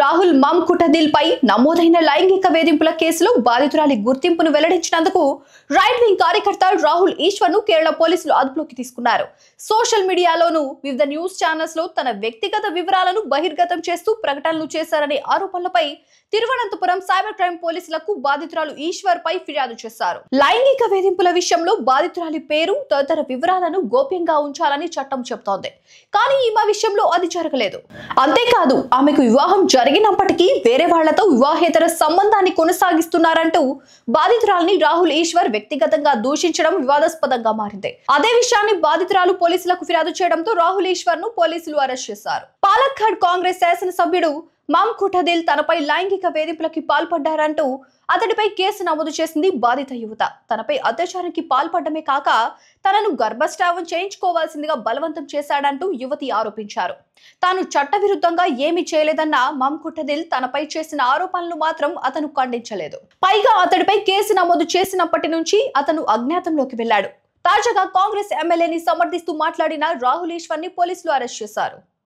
రాహుల్ మమ్కుటదిల్ పై నమోదైన లైంగిక వేధింపుల కేసులో బాధితురాలి గుర్తింపును వెల్లడించినందుకు రైట్ వింగ్ కార్యకర్త రాహుల్ ఈశ్వర్ ను కేరళ పోలీసులు అదుపులోకి తీసుకున్నారు. సోషల్ మీడియాలోనూ వివిధ న్యూస్ ఛానల్స్ లో తన వ్యక్తిగత వివరాలను బహిర్గతం చేస్తూ ప్రకటనలు చేశారనే ఆరోపణలపై తిరువనంతపురం సైబర్ క్రైమ్ పోలీసులకు బాధితురాలు ఈశ్వర్ పై ఫిర్యాదు చేశారు. లైంగిక వేధింపుల విషయంలో బాధితురాలి పేరు తదితర వివరాలను గోప్యంగా ఉంచాలని చట్టం చెబుతోంది. కానీ ఈమె విషయంలో అది జరగలేదు. అంతేకాదు ఆమెకు వివాహం జరిగినప్పటికీ వేరే వాళ్లతో వివాహేతర సంబంధాన్ని కొనసాగిస్తున్నారంటూ బాధితురాలిని రాహుల్ ఈశ్వర్ వ్యక్తిగతంగా దూషించడం వివాదాస్పదంగా మారింది. అదే విషయాన్ని బాధితురాలు పోలీసులకు ఫిర్యాదు చేయడంతో రాహుల్ ఈశ్వర్ ను పోలీసులు అరెస్ట్ చేశారు. పాలక్కాడ్ కాంగ్రెస్ శాసనసభ్యుడు మమ్కుటదిల్ తనపై లైంగిక వేధింపులకి పాల్పడ్డారంటూ అతడిపై కేసు నమోదు చేసింది బాధిత యువత. తనపై అత్యాచారానికి పాల్పడమే కాక తనను గర్భస్రావం చేయించుకోవాల్సిందిగా బలవంతం చేశాడంటూ యువతి ఆరోపించారు. తాను చట్టవిరుద్ధంగా ఏమీ చేయలేదన్న మమ్కుటదిల్ తనపై చేసిన ఆరోపణలు మాత్రం అతను ఖండించలేదు. పైగా అతడిపై కేసు నమోదు చేసినప్పటి నుంచి అతను అజ్ఞాతంలోకి వెళ్లాడు. తాజాగా కాంగ్రెస్ ఎమ్మెల్యేని సమర్థిస్తూ మాట్లాడిన రాహుల్ ఈశ్వర్ ని పోలీసులు అరెస్ట్ చేశారు.